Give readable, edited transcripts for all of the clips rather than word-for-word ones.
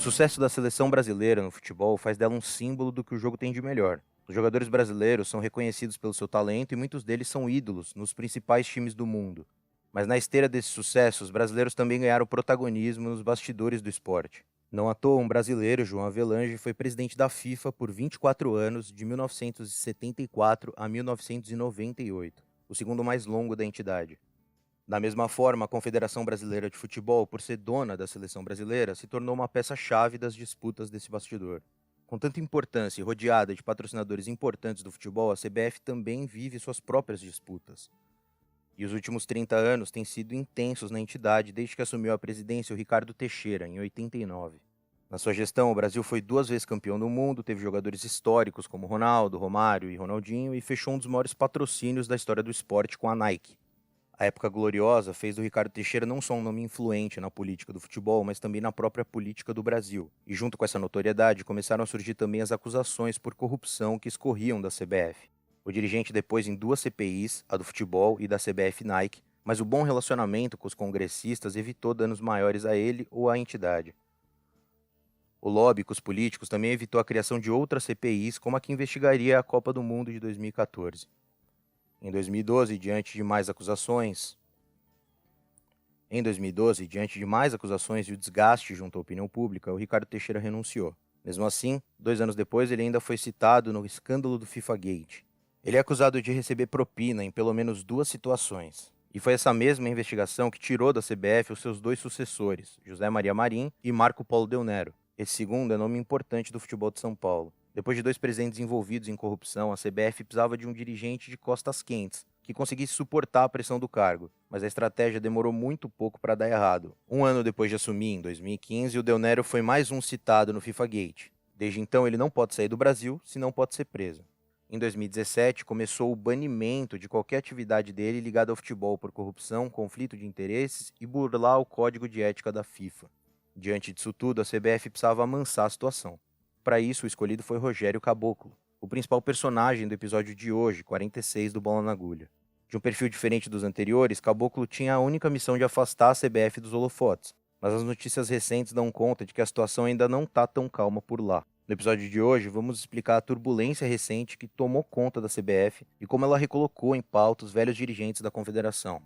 sucesso da seleção brasileira no futebol faz dela um símbolo do que o jogo tem de melhor. Os jogadores brasileiros são reconhecidos pelo seu talento e muitos deles são ídolos nos principais times do mundo. Mas na esteira desse sucesso, os brasileiros também ganharam protagonismo nos bastidores do esporte. Não à toa, um brasileiro, João Avelange, foi presidente da FIFA por 24 anos, de 1974 a 1998, o segundo mais longo da entidade. Da mesma forma, a Confederação Brasileira de Futebol, por ser dona da seleção brasileira, se tornou uma peça-chave das disputas desse bastidor. Com tanta importância e rodeada de patrocinadores importantes do futebol, a CBF também vive suas próprias disputas. E os últimos 30 anos têm sido intensos na entidade desde que assumiu a presidência o Ricardo Teixeira, em 89. Na sua gestão, o Brasil foi 2 vezes campeão do mundo, teve jogadores históricos como Ronaldo, Romário e Ronaldinho e fechou um dos maiores patrocínios da história do esporte com a Nike. A época gloriosa fez do Ricardo Teixeira não só um nome influente na política do futebol, mas também na própria política do Brasil. E junto com essa notoriedade, começaram a surgir também as acusações por corrupção que escorriam da CBF. O dirigente depois em 2 CPIs, a do futebol e da CBF Nike, mas o bom relacionamento com os congressistas evitou danos maiores a ele ou à entidade. O lobby com os políticos também evitou a criação de outras CPIs, como a que investigaria a Copa do Mundo de 2014. Em 2012, diante de mais acusações e o desgaste junto à opinião pública, o Ricardo Teixeira renunciou. Mesmo assim, 2 anos depois, ele ainda foi citado no escândalo do FIFA Gate. Ele é acusado de receber propina em pelo menos 2 situações. E foi essa mesma investigação que tirou da CBF os seus 2 sucessores, José Maria Marim e Marco Polo Del Nero. Esse segundo é nome importante do futebol de São Paulo. Depois de 2 presidentes envolvidos em corrupção, a CBF precisava de um dirigente de costas quentes, que conseguisse suportar a pressão do cargo. Mas a estratégia demorou muito pouco para dar errado. 1 ano depois de assumir, em 2015, o Del Nero foi mais um citado no FIFA Gate. Desde então, ele não pode sair do Brasil, senão pode ser preso. Em 2017, começou o banimento de qualquer atividade dele ligada ao futebol por corrupção, conflito de interesses e burlar o código de ética da FIFA. Diante disso tudo, a CBF precisava amansar a situação. Para isso, o escolhido foi Rogério Caboclo, o principal personagem do episódio de hoje, 46 do Bola na Agulha. De um perfil diferente dos anteriores, Caboclo tinha a única missão de afastar a CBF dos holofotes, mas as notícias recentes dão conta de que a situação ainda não está tão calma por lá. No episódio de hoje, vamos explicar a turbulência recente que tomou conta da CBF e como ela recolocou em pauta os velhos dirigentes da confederação.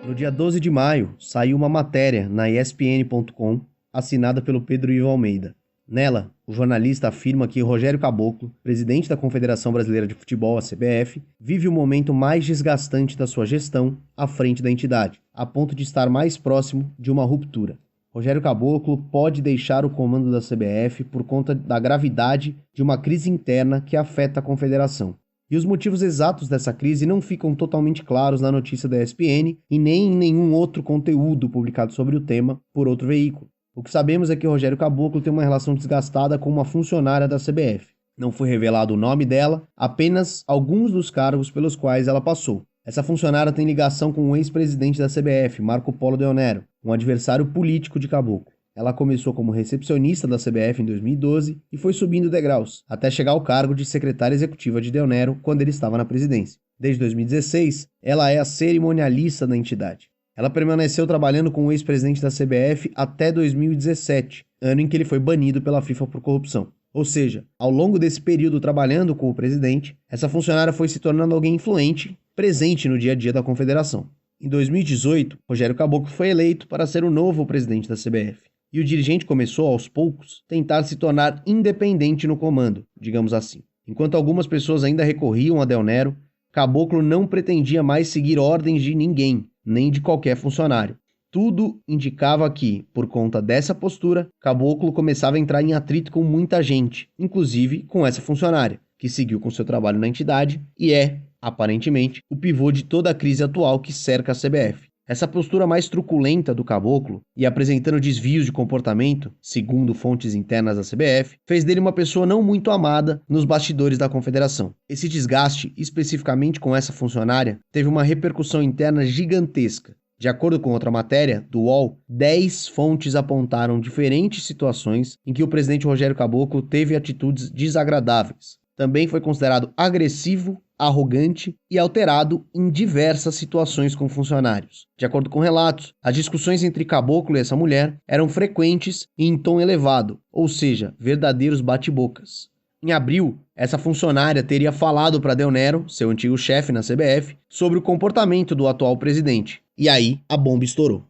No dia 12 de maio, saiu uma matéria na ESPN.com, assinada pelo Pedro Ivo Almeida. Nela, o jornalista afirma que Rogério Caboclo, presidente da Confederação Brasileira de Futebol, a CBF, vive o momento mais desgastante da sua gestão à frente da entidade, a ponto de estar mais próximo de uma ruptura. Rogério Caboclo pode deixar o comando da CBF por conta da gravidade de uma crise interna que afeta a confederação. E os motivos exatos dessa crise não ficam totalmente claros na notícia da ESPN e nem em nenhum outro conteúdo publicado sobre o tema por outro veículo. O que sabemos é que Rogério Caboclo tem uma relação desgastada com uma funcionária da CBF. Não foi revelado o nome dela, apenas alguns dos cargos pelos quais ela passou. Essa funcionária tem ligação com o ex-presidente da CBF, Marco Polo Del Nero, um adversário político de Caboclo. Ela começou como recepcionista da CBF em 2012 e foi subindo degraus, até chegar ao cargo de secretária executiva de Del Nero quando ele estava na presidência. Desde 2016, ela é a cerimonialista da entidade. Ela permaneceu trabalhando com o ex-presidente da CBF até 2017, ano em que ele foi banido pela FIFA por corrupção. Ou seja, ao longo desse período trabalhando com o presidente, essa funcionária foi se tornando alguém influente, presente no dia a dia da confederação. Em 2018, Rogério Caboclo foi eleito para ser o novo presidente da CBF. E o dirigente começou, aos poucos, tentar se tornar independente no comando, digamos assim. Enquanto algumas pessoas ainda recorriam a Del Nero, Caboclo não pretendia mais seguir ordens de ninguém, nem de qualquer funcionário. Tudo indicava que, por conta dessa postura, Caboclo começava a entrar em atrito com muita gente, inclusive com essa funcionária, que seguiu com seu trabalho na entidade e é, aparentemente, o pivô de toda a crise atual que cerca a CBF. Essa postura mais truculenta do Caboclo, e apresentando desvios de comportamento, segundo fontes internas da CBF, fez dele uma pessoa não muito amada nos bastidores da confederação. Esse desgaste, especificamente com essa funcionária, teve uma repercussão interna gigantesca. De acordo com outra matéria, do UOL, 10 fontes apontaram diferentes situações em que o presidente Rogério Caboclo teve atitudes desagradáveis. Também foi considerado agressivo, arrogante e alterado em diversas situações com funcionários. De acordo com relatos, as discussões entre Caboclo e essa mulher eram frequentes e em tom elevado, ou seja, verdadeiros bate-bocas. Em abril, essa funcionária teria falado para Del Nero, seu antigo chefe na CBF, sobre o comportamento do atual presidente. E aí, a bomba estourou.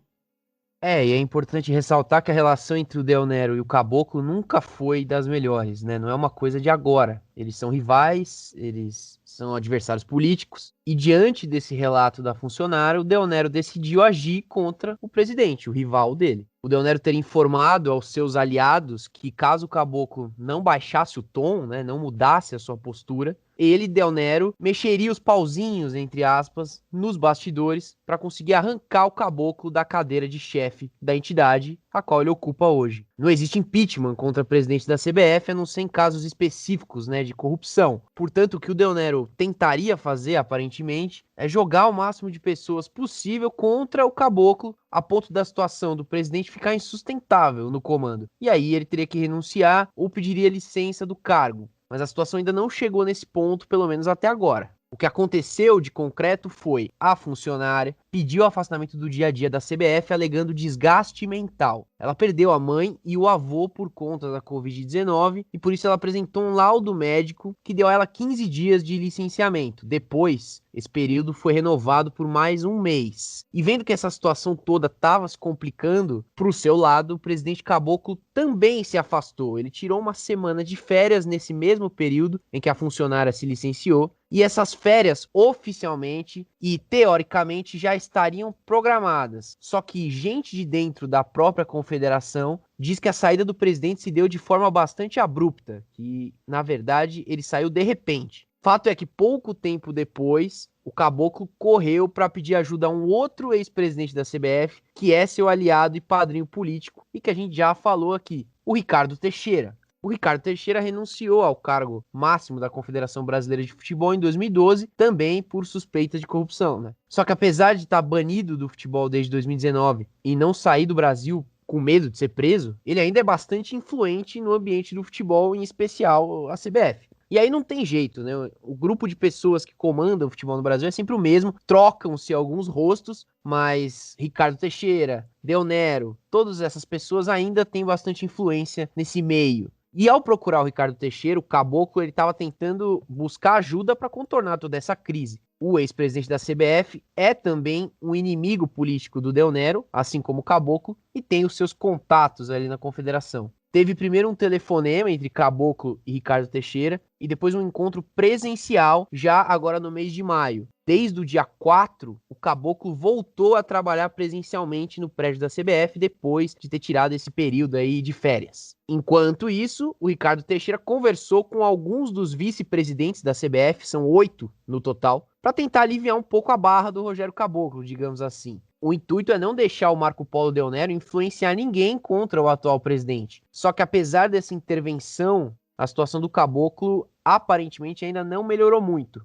E é importante ressaltar que a relação entre o Del Nero e o Caboclo nunca foi das melhores, né? Não é uma coisa de agora. Eles são rivais, eles são adversários políticos. E diante desse relato da funcionária, o Del Nero decidiu agir contra o presidente, o rival dele. O Del Nero teria informado aos seus aliados que caso o Caboclo não baixasse o tom, né, não mudasse a sua postura, ele, Del Nero, mexeria os pauzinhos, entre aspas, nos bastidores para conseguir arrancar o Caboclo da cadeira de chefe da entidade, a qual ele ocupa hoje. Não existe impeachment contra o presidente da CBF, a não ser em casos específicos, né, de corrupção. Portanto, o que o Del Nero tentaria fazer, aparentemente, é jogar o máximo de pessoas possível contra o Caboclo, a ponto da situação do presidente ficar insustentável no comando. E aí ele teria que renunciar ou pediria licença do cargo. Mas a situação ainda não chegou nesse ponto, pelo menos até agora. O que aconteceu de concreto foi a funcionária pediu o afastamento do dia a dia da CBF alegando desgaste mental. Ela perdeu a mãe e o avô por conta da Covid-19 e por isso ela apresentou um laudo médico que deu a ela 15 dias de licenciamento. Depois, esse período foi renovado por mais um mês. E vendo que essa situação toda estava se complicando, para o seu lado, o presidente Caboclo também se afastou. Ele tirou uma semana de férias nesse mesmo período em que a funcionária se licenciou. E essas férias, oficialmente e teoricamente, já estariam programadas. Só que gente de dentro da própria confederação diz que a saída do presidente se deu de forma bastante abrupta, que, na verdade, ele saiu de repente. Fato é que pouco tempo depois, o Caboclo correu para pedir ajuda a um outro ex-presidente da CBF, que é seu aliado e padrinho político, e que a gente já falou aqui, o Ricardo Teixeira. O Ricardo Teixeira renunciou ao cargo máximo da Confederação Brasileira de Futebol em 2012, também por suspeita de corrupção, né? Só que apesar de estar banido do futebol desde 2019 e não sair do Brasil com medo de ser preso, ele ainda é bastante influente no ambiente do futebol, em especial a CBF. E aí não tem jeito, né? O grupo de pessoas que comandam o futebol no Brasil é sempre o mesmo, trocam-se alguns rostos, mas Ricardo Teixeira, Del Nero, todas essas pessoas ainda têm bastante influência nesse meio. E ao procurar o Ricardo Teixeira, o Caboclo, ele estava tentando buscar ajuda para contornar toda essa crise. O ex-presidente da CBF é também um inimigo político do Del Nero, assim como o Caboclo, e tem os seus contatos ali na confederação. Teve primeiro um telefonema entre Caboclo e Ricardo Teixeira e depois um encontro presencial já agora no mês de maio. Desde o dia 4, o Caboclo voltou a trabalhar presencialmente no prédio da CBF depois de ter tirado esse período aí de férias. Enquanto isso, o Ricardo Teixeira conversou com alguns dos vice-presidentes da CBF, são 8 no total, para tentar aliviar um pouco a barra do Rogério Caboclo, digamos assim. O intuito é não deixar o Marco Polo Del Nero influenciar ninguém contra o atual presidente. Só que apesar dessa intervenção, a situação do Caboclo aparentemente ainda não melhorou muito.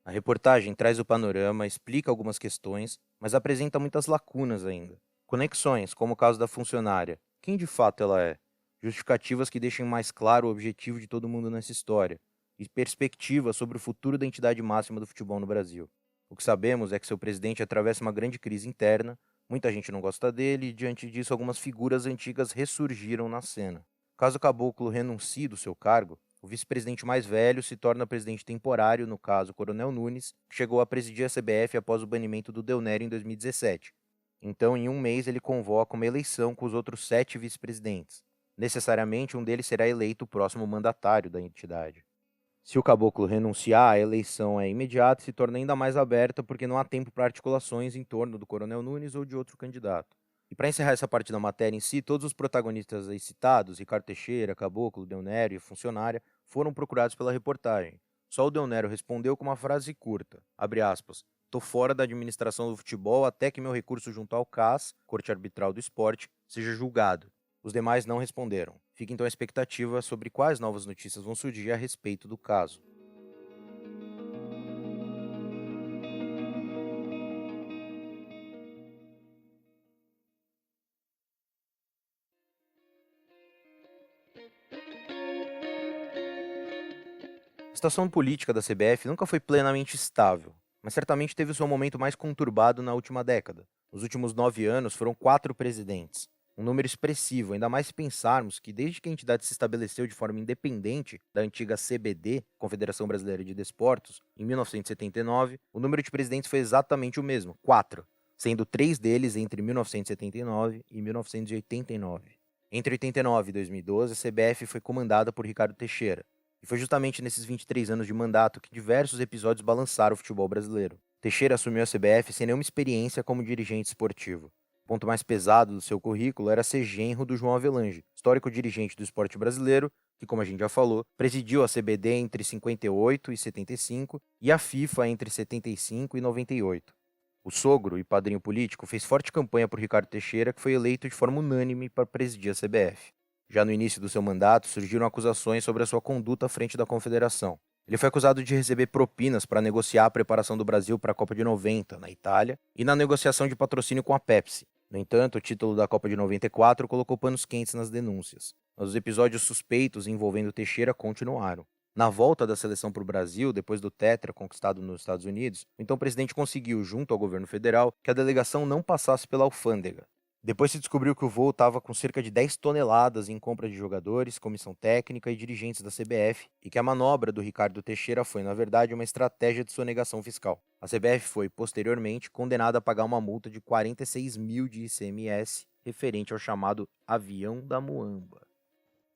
A reportagem traz o panorama, explica algumas questões, mas apresenta muitas lacunas ainda. Conexões, como o caso da funcionária. Quem de fato ela é? Justificativas que deixem mais claro o objetivo de todo mundo nessa história. E perspectivas sobre o futuro da entidade máxima do futebol no Brasil. O que sabemos é que seu presidente atravessa uma grande crise interna, muita gente não gosta dele e, diante disso, algumas figuras antigas ressurgiram na cena. Caso o Caboclo renuncie do seu cargo, o vice-presidente mais velho se torna presidente temporário, no caso Coronel Nunes, que chegou a presidir a CBF após o banimento do Del Nero em 2017. Então, em um mês, ele convoca uma eleição com os outros 7 vice-presidentes. Necessariamente, um deles será eleito o próximo mandatário da entidade. Se o Caboclo renunciar, a eleição é imediata e se torna ainda mais aberta porque não há tempo para articulações em torno do Coronel Nunes ou de outro candidato. E para encerrar essa parte da matéria em si, todos os protagonistas aí citados, Ricardo Teixeira, Caboclo, Del Nero e a funcionária, foram procurados pela reportagem. Só o Del Nero respondeu com uma frase curta, abre aspas, "Tô fora da administração do futebol até que meu recurso junto ao CAS, Corte Arbitral do Esporte, seja julgado." Os demais não responderam. Fica então a expectativa sobre quais novas notícias vão surgir a respeito do caso. situação política da CBF nunca foi plenamente estável, mas certamente teve o seu momento mais conturbado na última década. Nos últimos 9 anos foram 4 presidentes, um número expressivo, ainda mais se pensarmos que desde que a entidade se estabeleceu de forma independente da antiga CBD, Confederação Brasileira de Desportos, em 1979, o número de presidentes foi exatamente o mesmo, 4, sendo 3 deles entre 1979 e 1989. Entre 89 e 2012, a CBF foi comandada por Ricardo Teixeira, e foi justamente nesses 23 anos de mandato que diversos episódios balançaram o futebol brasileiro. Teixeira assumiu a CBF sem nenhuma experiência como dirigente esportivo. O ponto mais pesado do seu currículo era ser genro do João Avelange, histórico dirigente do esporte brasileiro, que, como a gente já falou, presidiu a CBD entre 58 e 75 e a FIFA entre 75 e 98. O sogro e padrinho político fez forte campanha por Ricardo Teixeira, que foi eleito de forma unânime para presidir a CBF. Já no início do seu mandato, surgiram acusações sobre a sua conduta à frente da Confederação. Ele foi acusado de receber propinas para negociar a preparação do Brasil para a Copa de 90, na Itália, e na negociação de patrocínio com a Pepsi. No entanto, o título da Copa de 94 colocou panos quentes nas denúncias. Mas os episódios suspeitos envolvendo Teixeira continuaram. Na volta da seleção para o Brasil, depois do Tetra conquistado nos Estados Unidos, o então presidente conseguiu, junto ao governo federal, que a delegação não passasse pela alfândega. Depois se descobriu que o voo estava com cerca de 10 toneladas em compra de jogadores, comissão técnica e dirigentes da CBF, e que a manobra do Ricardo Teixeira foi, na verdade, uma estratégia de sonegação fiscal. A CBF foi, posteriormente, condenada a pagar uma multa de 46 mil de ICMS, referente ao chamado avião da Muamba.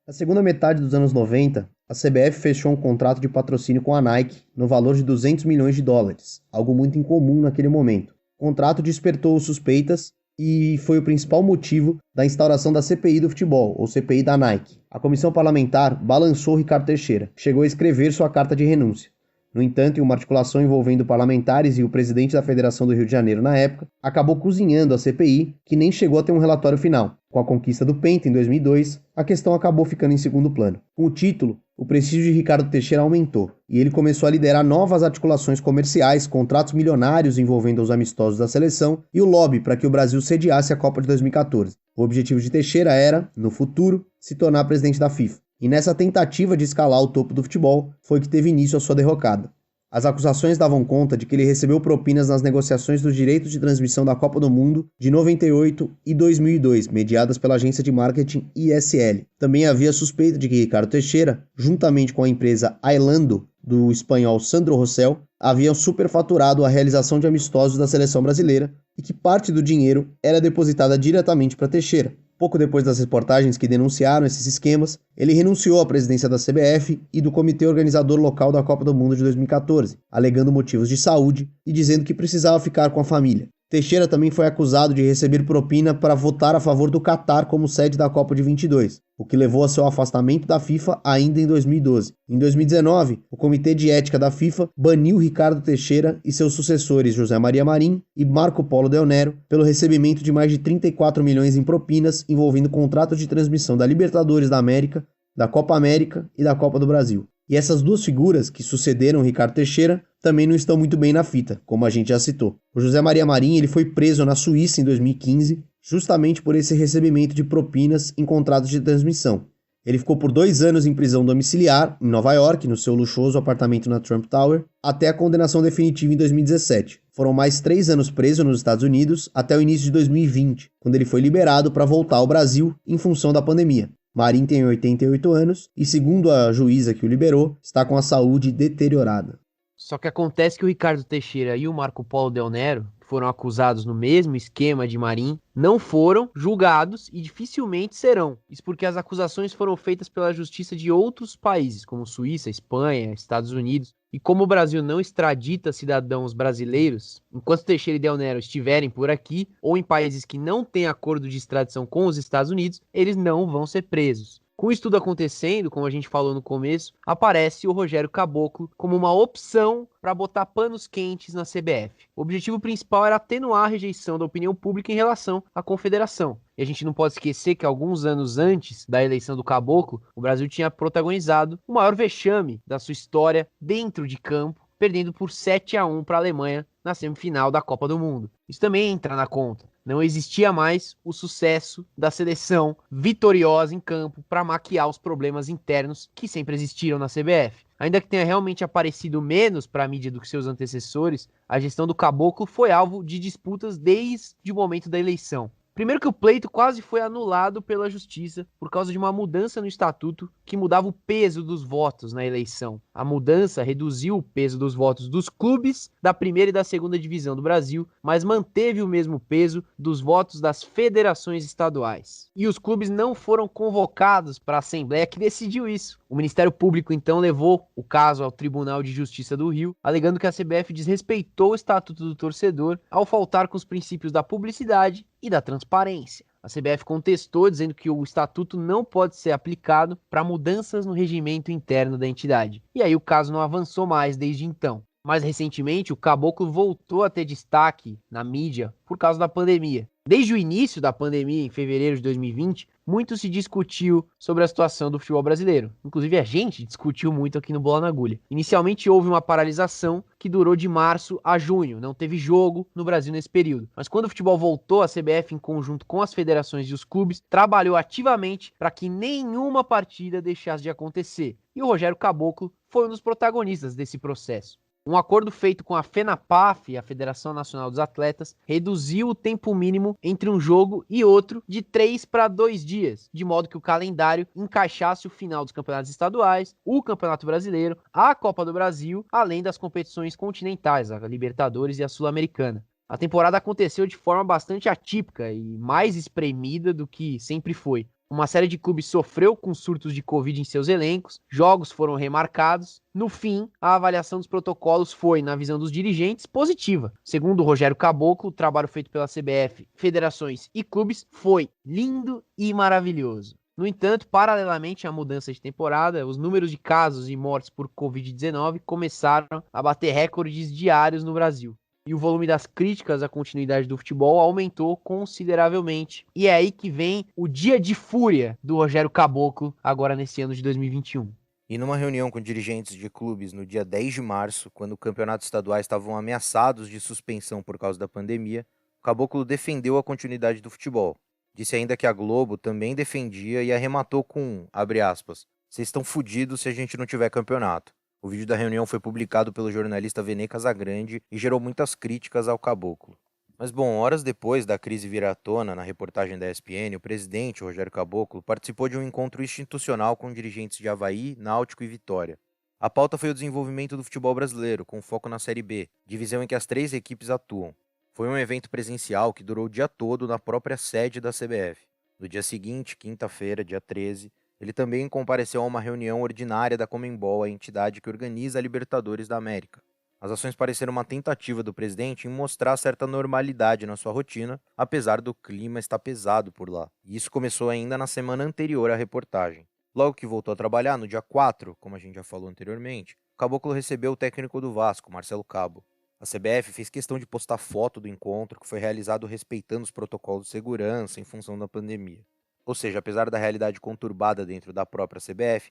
Na segunda metade dos anos 90, a CBF fechou um contrato de patrocínio com a Nike no valor de 200 milhões de dólares, algo muito incomum naquele momento. O contrato despertou suspeitas e foi o principal motivo da instauração da CPI do futebol, ou CPI da Nike. A comissão parlamentar balançou Ricardo Teixeira, que chegou a escrever sua carta de renúncia. No entanto, em uma articulação envolvendo parlamentares e o presidente da Federação do Rio de Janeiro na época, acabou cozinhando a CPI, que nem chegou a ter um relatório final. Com a conquista do Penta em 2002, a questão acabou ficando em segundo plano. Com o título, o prestígio de Ricardo Teixeira aumentou, e ele começou a liderar novas articulações comerciais, contratos milionários envolvendo os amistosos da seleção e o lobby para que o Brasil sediasse a Copa de 2014. O objetivo de Teixeira era, no futuro, se tornar presidente da FIFA. E nessa tentativa de escalar o topo do futebol, foi que teve início a sua derrocada. As acusações davam conta de que ele recebeu propinas nas negociações dos direitos de transmissão da Copa do Mundo de 98 e 2002, mediadas pela agência de marketing ISL. Também havia suspeita de que Ricardo Teixeira, juntamente com a empresa Ailando, do espanhol Sandro Rosell, haviam superfaturado a realização de amistosos da seleção brasileira e que parte do dinheiro era depositada diretamente para Teixeira. Pouco depois das reportagens que denunciaram esses esquemas, ele renunciou à presidência da CBF e do comitê organizador local da Copa do Mundo de 2014, alegando motivos de saúde e dizendo que precisava ficar com a família. Teixeira também foi acusado de receber propina para votar a favor do Catar como sede da Copa de 22, o que levou a seu afastamento da FIFA ainda em 2012. Em 2019, o Comitê de Ética da FIFA baniu Ricardo Teixeira e seus sucessores José Maria Marim e Marco Polo Del Nero pelo recebimento de mais de 34 milhões em propinas envolvendo contratos de transmissão da Libertadores da América, da Copa América e da Copa do Brasil. E essas duas figuras que sucederam Ricardo Teixeira também não estão muito bem na fita, como a gente já citou. O José Maria Marim ele foi preso na Suíça em 2015, justamente por esse recebimento de propinas em contratos de transmissão. Ele ficou por 2 anos em prisão domiciliar, em Nova York, no seu luxuoso apartamento na Trump Tower, até a condenação definitiva em 2017. Foram mais 3 anos preso nos Estados Unidos até o início de 2020, quando ele foi liberado para voltar ao Brasil em função da pandemia. Marim tem 88 anos e, segundo a juíza que o liberou, está com a saúde deteriorada. Só que acontece que o Ricardo Teixeira e o Marco Polo Del Nero, que foram acusados no mesmo esquema de Marim, não foram julgados e dificilmente serão. Isso porque as acusações foram feitas pela justiça de outros países, como Suíça, Espanha, Estados Unidos. E como o Brasil não extradita cidadãos brasileiros, enquanto Teixeira e Del Nero estiverem por aqui, ou em países que não têm acordo de extradição com os Estados Unidos, eles não vão ser presos. Com isso tudo acontecendo, como a gente falou no começo, aparece o Rogério Caboclo como uma opção para botar panos quentes na CBF. O objetivo principal era atenuar a rejeição da opinião pública em relação à confederação. E a gente não pode esquecer que alguns anos antes da eleição do Caboclo, o Brasil tinha protagonizado o maior vexame da sua história dentro de campo, perdendo por 7-1 para a Alemanha na semifinal da Copa do Mundo. Isso também entra na conta. Não existia mais o sucesso da seleção vitoriosa em campo para maquiar os problemas internos que sempre existiram na CBF. Ainda que tenha realmente aparecido menos para a mídia do que seus antecessores, a gestão do Caboclo foi alvo de disputas desde o momento da eleição. Primeiro que o pleito quase foi anulado pela justiça por causa de uma mudança no estatuto que mudava o peso dos votos na eleição. A mudança reduziu o peso dos votos dos clubes da primeira e da segunda divisão do Brasil, mas manteve o mesmo peso dos votos das federações estaduais. E os clubes não foram convocados para a Assembleia que decidiu isso. O Ministério Público então levou o caso ao Tribunal de Justiça do Rio, alegando que a CBF desrespeitou o estatuto do torcedor ao faltar com os princípios da publicidade e da transparência. A CBF contestou, dizendo que o estatuto não pode ser aplicado para mudanças no regimento interno da entidade. E aí o caso não avançou mais desde então. Mais recentemente, o Caboclo voltou a ter destaque na mídia por causa da pandemia. Desde o início da pandemia, em fevereiro de 2020, muito se discutiu sobre a situação do futebol brasileiro. Inclusive, a gente discutiu muito aqui no Bola na Agulha. Inicialmente, houve uma paralisação que durou de março a junho. Não teve jogo no Brasil nesse período. Mas quando o futebol voltou, a CBF, em conjunto com as federações e os clubes, trabalhou ativamente para que nenhuma partida deixasse de acontecer. E o Rogério Caboclo foi um dos protagonistas desse processo. Um acordo feito com a FENAPAF, a Federação Nacional dos Atletas, reduziu o tempo mínimo entre um jogo e outro de 3 para 2 dias, de modo que o calendário encaixasse o final dos campeonatos estaduais, o Campeonato Brasileiro, a Copa do Brasil, além das competições continentais, a Libertadores e a Sul-Americana. A temporada aconteceu de forma bastante atípica e mais espremida do que sempre foi. Uma série de clubes sofreu com surtos de Covid em seus elencos, jogos foram remarcados. No fim, a avaliação dos protocolos foi, na visão dos dirigentes, positiva. Segundo o Rogério Caboclo, o trabalho feito pela CBF, federações e clubes foi lindo e maravilhoso. No entanto, paralelamente à mudança de temporada, os números de casos e mortes por Covid-19 começaram a bater recordes diários no Brasil. E o volume das críticas à continuidade do futebol aumentou consideravelmente. E é aí que vem o dia de fúria do Rogério Caboclo, agora nesse ano de 2021. E numa reunião com dirigentes de clubes no dia 10 de março, quando campeonatos estaduais estavam ameaçados de suspensão por causa da pandemia, o Caboclo defendeu a continuidade do futebol. Disse ainda que a Globo também defendia e arrematou com, abre aspas, "Vocês estão fodidos se a gente não tiver campeonato." O vídeo da reunião foi publicado pelo jornalista Vene Casagrande e gerou muitas críticas ao Caboclo. Mas bom, horas depois da crise vir à tona na reportagem da ESPN, o presidente, Rogério Caboclo, participou de um encontro institucional com dirigentes de Avaí, Náutico e Vitória. A pauta foi o desenvolvimento do futebol brasileiro, com foco na Série B, divisão em que as 3 equipes atuam. Foi um evento presencial que durou o dia todo na própria sede da CBF. No dia seguinte, quinta-feira, dia 13, ele também compareceu a uma reunião ordinária da Conmebol, a entidade que organiza a Libertadores da América. As ações pareceram uma tentativa do presidente em mostrar certa normalidade na sua rotina, apesar do clima estar pesado por lá. E isso começou ainda na semana anterior à reportagem. Logo que voltou a trabalhar, no dia 4, como a gente já falou anteriormente, o Caboclo recebeu o técnico do Vasco, Marcelo Cabo. A CBF fez questão de postar foto do encontro, que foi realizado respeitando os protocolos de segurança em função da pandemia. Ou seja, apesar da realidade conturbada dentro da própria CBF,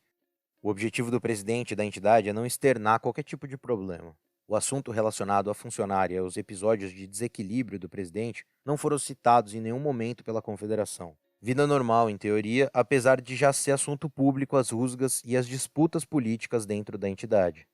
o objetivo do presidente e da entidade é não externar qualquer tipo de problema. O assunto relacionado à funcionária e aos episódios de desequilíbrio do presidente não foram citados em nenhum momento pela confederação. Vida normal, em teoria, apesar de já ser assunto público as rusgas e as disputas políticas dentro da entidade.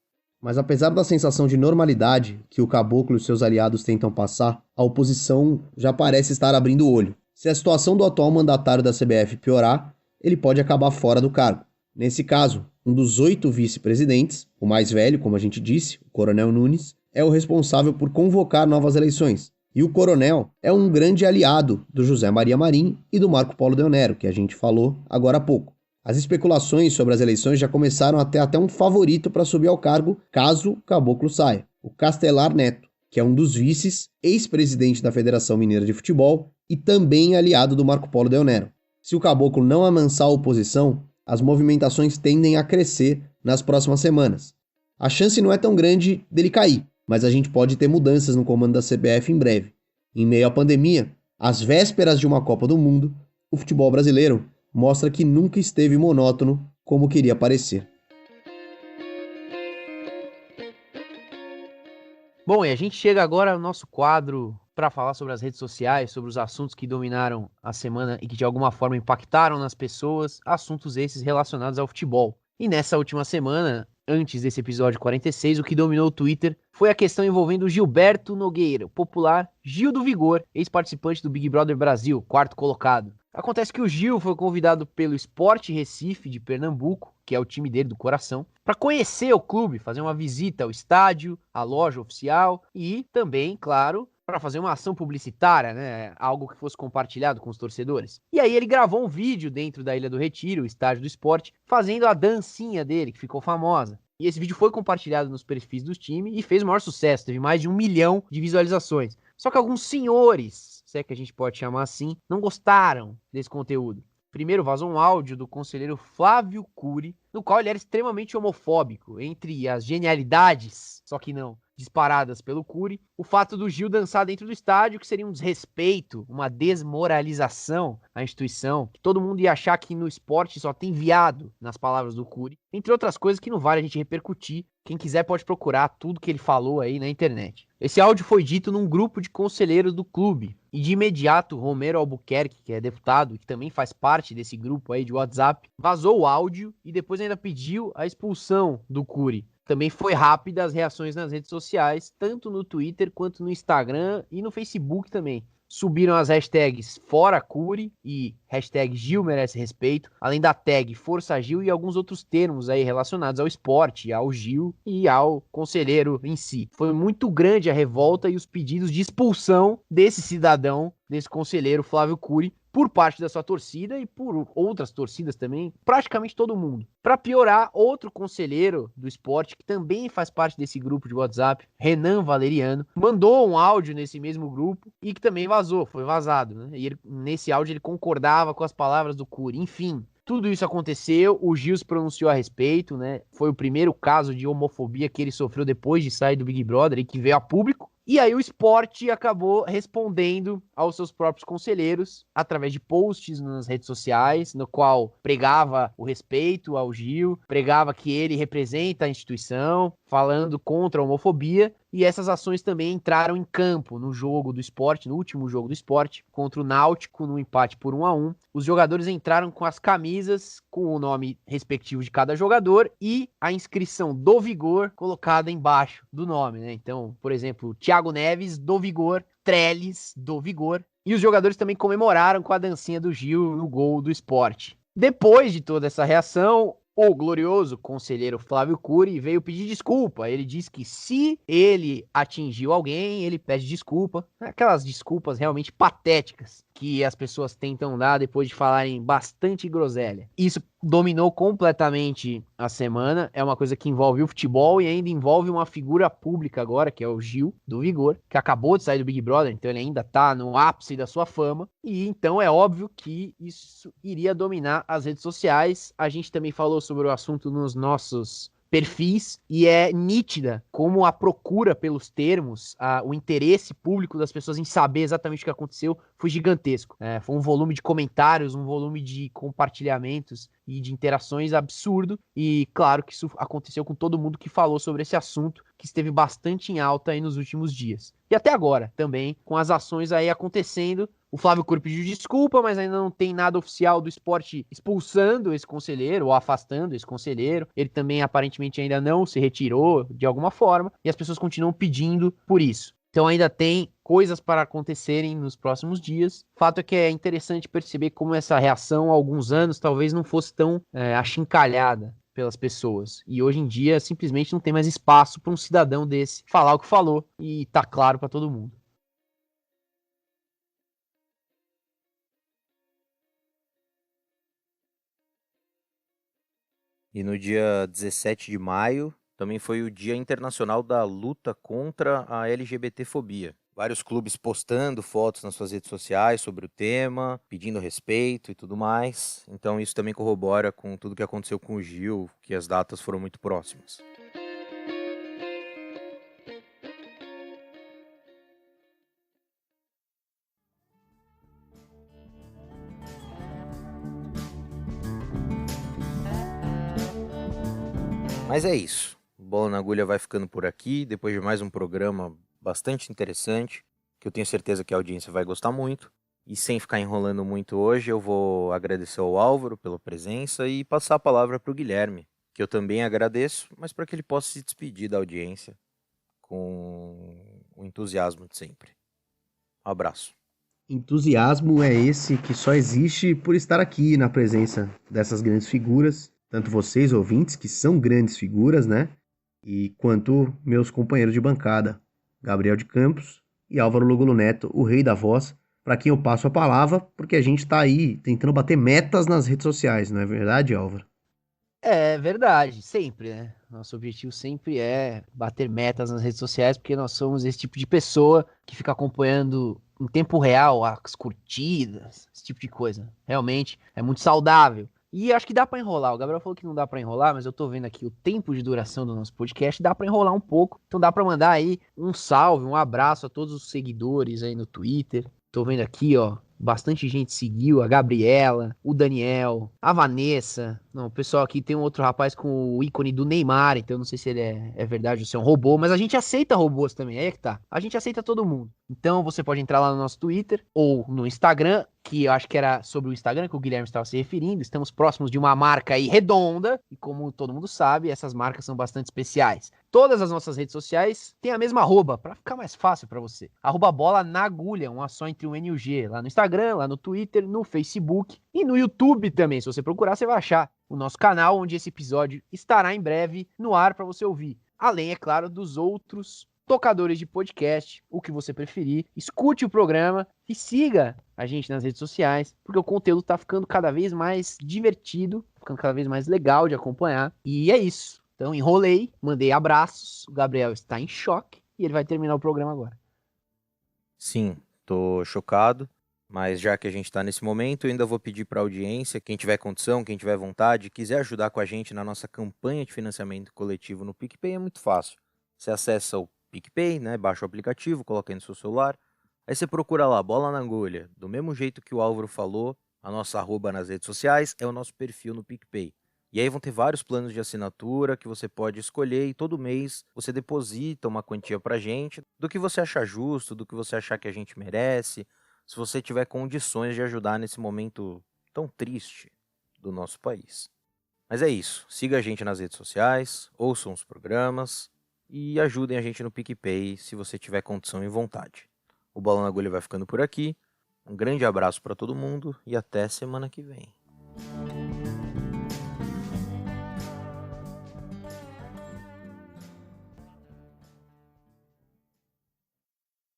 Mas apesar da sensação de normalidade que o Caboclo e seus aliados tentam passar, a oposição já parece estar abrindo o olho. Se a situação do atual mandatário da CBF piorar, ele pode acabar fora do cargo. Nesse caso, um dos 8 vice-presidentes, o mais velho, como a gente disse, o Coronel Nunes, é o responsável por convocar novas eleições. E o Coronel é um grande aliado do José Maria Marinho e do Marco Polo Deonero, que a gente falou agora há pouco. As especulações sobre as eleições já começaram a ter até um favorito para subir ao cargo caso o Caboclo saia, o Castelar Neto, que é um dos vices, ex-presidente da Federação Mineira de Futebol e também aliado do Marco Polo Deonero. Se o Caboclo não amansar a oposição, as movimentações tendem a crescer nas próximas semanas. A chance não é tão grande dele cair, mas a gente pode ter mudanças no comando da CBF em breve. Em meio à pandemia, às vésperas de uma Copa do Mundo, o futebol brasileiro mostra que nunca esteve monótono como queria parecer. Bom, e a gente chega agora ao nosso quadro para falar sobre as redes sociais, sobre os assuntos que dominaram a semana e que de alguma forma impactaram nas pessoas, assuntos esses relacionados ao futebol. E nessa última semana, antes desse episódio 46, o que dominou o Twitter foi a questão envolvendo o Gilberto Nogueira, o popular Gil do Vigor, ex-participante do Big Brother Brasil, quarto colocado. Acontece que o Gil foi convidado pelo Sport Recife de Pernambuco, que é o time dele do coração, para conhecer o clube, fazer uma visita ao estádio, à loja oficial e também, claro, para fazer uma ação publicitária, né? Algo que fosse compartilhado com os torcedores. E aí ele gravou um vídeo dentro da Ilha do Retiro, o estádio do esporte, fazendo a dancinha dele, que ficou famosa. E esse vídeo foi compartilhado nos perfis do time e fez o maior sucesso, teve mais de 1 milhão de visualizações. Só que alguns senhores, se é que a gente pode chamar assim, não gostaram desse conteúdo. Primeiro vazou um áudio do conselheiro Flávio Cury, no qual ele era extremamente homofóbico. Entre as genialidades, só que não, disparadas pelo Cury, o fato do Gil dançar dentro do estádio, que seria um desrespeito, uma desmoralização à instituição, que todo mundo ia achar que no esporte só tem viado, nas palavras do Cury, entre outras coisas que não vale a gente repercutir. Quem quiser pode procurar tudo que ele falou aí na internet. Esse áudio foi dito num grupo de conselheiros do clube. E de imediato, Romero Albuquerque, que é deputado, que também faz parte desse grupo aí de WhatsApp, vazou o áudio e depois ainda pediu a expulsão do Cury. Também foi rápida as reações nas redes sociais, tanto no Twitter quanto no Instagram e no Facebook também. Subiram as hashtags Fora Cury e hashtag Gil merece respeito, além da tag Força Gil e alguns outros termos aí relacionados ao esporte, ao Gil e ao conselheiro em si. Foi muito grande a revolta e os pedidos de expulsão desse cidadão, desse conselheiro Flávio Cury, por parte da sua torcida e por outras torcidas também, praticamente todo mundo. Para piorar, outro conselheiro do esporte, que também faz parte desse grupo de WhatsApp, Renan Valeriano, mandou um áudio nesse mesmo grupo e que também vazou, foi vazado, né? E nesse áudio ele concordava com as palavras do Cury. Enfim, tudo isso aconteceu, o Gil se pronunciou a respeito, né? Foi o primeiro caso de homofobia que ele sofreu depois de sair do Big Brother e que veio a público. E aí o esporte acabou respondendo aos seus próprios conselheiros através de posts nas redes sociais, no qual pregava o respeito ao Gil, pregava que ele representa a instituição, falando contra a homofobia, e essas ações também entraram em campo no jogo do esporte, no último jogo do esporte, contra o Náutico, no empate por 1-1. Os jogadores entraram com as camisas, com o nome respectivo de cada jogador e a inscrição do Vigor colocada embaixo do nome, né? Então, por exemplo, Thiago Neves, do Vigor, Trellis, do Vigor. E os jogadores também comemoraram com a dancinha do Gil no gol do esporte. Depois de toda essa reação, o glorioso conselheiro Flávio Cury veio pedir desculpa. Ele disse que se ele atingiu alguém, ele pede desculpa. Aquelas desculpas realmente patéticas que as pessoas tentam dar depois de falarem bastante groselha. Isso dominou completamente a semana. É uma coisa que envolve o futebol e ainda envolve uma figura pública agora, que é o Gil do Vigor, que acabou de sair do Big Brother, então ele ainda tá no ápice da sua fama. E então é óbvio que isso iria dominar as redes sociais. A gente também falou sobre o assunto nos nossos perfis, e é nítida como a procura pelos termos, o interesse público das pessoas em saber exatamente o que aconteceu foi gigantesco. Foi um volume de comentários, um volume de compartilhamentos e de interações absurdo, e claro que isso aconteceu com todo mundo que falou sobre esse assunto, que esteve bastante em alta aí nos últimos dias. E até agora também, com as ações aí acontecendo. O Flávio Cury pediu desculpa, mas ainda não tem nada oficial do esporte expulsando esse conselheiro ou afastando esse conselheiro. Ele também aparentemente ainda não se retirou de alguma forma e as pessoas continuam pedindo por isso. Então ainda tem coisas para acontecerem nos próximos dias. Fato é que é interessante perceber como essa reação há alguns anos talvez não fosse tão achincalhada pelas pessoas. E hoje em dia simplesmente não tem mais espaço para um cidadão desse falar o que falou e tá claro para todo mundo. E no dia 17 de maio também foi o Dia Internacional da Luta contra a LGBTfobia. Vários clubes postando fotos nas suas redes sociais sobre o tema, pedindo respeito e tudo mais. Então isso também corrobora com tudo que aconteceu com o Gil, que as datas foram muito próximas. Mas é isso. O Bola na Agulha vai ficando por aqui, depois de mais um programa bastante interessante, que eu tenho certeza que a audiência vai gostar muito. E sem ficar enrolando muito hoje, eu vou agradecer ao Álvaro pela presença e passar a palavra para o Guilherme, que eu também agradeço, mas para que ele possa se despedir da audiência com o entusiasmo de sempre. Um abraço. Entusiasmo é esse que só existe por estar aqui na presença dessas grandes figuras, tanto vocês, ouvintes, que são grandes figuras, né? E quanto meus companheiros de bancada, Gabriel de Campos e Álvaro Lugolo Neto, o rei da voz, para quem eu passo a palavra, porque a gente está aí tentando bater metas nas redes sociais, não é verdade, Álvaro? É verdade, sempre, né? Nosso objetivo sempre é bater metas nas redes sociais, porque nós somos esse tipo de pessoa que fica acompanhando em tempo real as curtidas, esse tipo de coisa. Realmente é muito saudável. E acho que dá pra enrolar. O Gabriel falou que não dá pra enrolar, mas eu tô vendo aqui o tempo de duração do nosso podcast, dá pra enrolar um pouco. Então dá pra mandar aí um salve, um abraço a todos os seguidores aí no Twitter. Tô vendo aqui, ó, bastante gente seguiu, a Gabriela, o Daniel, a Vanessa. Não, o pessoal aqui tem um outro rapaz com o ícone do Neymar, então eu não sei se ele é verdade ou se é um robô, mas a gente aceita robôs também, aí é que tá. A gente aceita todo mundo. Então você pode entrar lá no nosso Twitter ou no Instagram, que eu acho que era sobre o Instagram que o Guilherme estava se referindo. Estamos próximos de uma marca aí redonda, e como todo mundo sabe, essas marcas são bastante especiais. Todas as nossas redes sociais têm a mesma arroba, para ficar mais fácil para você. Arroba bola na agulha, uma só entre o N e o G. Lá no Instagram, lá no Twitter, no Facebook e no YouTube também. Se você procurar, você vai achar o nosso canal, onde esse episódio estará em breve no ar para você ouvir. Além, é claro, dos outros tocadores de podcast, o que você preferir. Escute o programa e siga a gente nas redes sociais, porque o conteúdo tá ficando cada vez mais divertido, ficando cada vez mais legal de acompanhar. E é isso. Então enrolei, mandei abraços, o Gabriel está em choque e ele vai terminar o programa agora. Sim, tô chocado, mas já que a gente está nesse momento, eu ainda vou pedir para a audiência, quem tiver condição, quem tiver vontade, quiser ajudar com a gente na nossa campanha de financiamento coletivo no PicPay, é muito fácil. Você acessa o PicPay, né, baixa o aplicativo, coloca aí no seu celular, aí você procura lá, Bola na Agulha. Do mesmo jeito que o Álvaro falou, a nossa arroba nas redes sociais é o nosso perfil no PicPay. E aí vão ter vários planos de assinatura que você pode escolher e todo mês você deposita uma quantia pra gente do que você achar justo, do que você achar que a gente merece, se você tiver condições de ajudar nesse momento tão triste do nosso país. Mas é isso, siga a gente nas redes sociais, ouçam os programas e ajudem a gente no PicPay se você tiver condição e vontade. O Bola na Agulha vai ficando por aqui, um grande abraço para todo mundo e até semana que vem.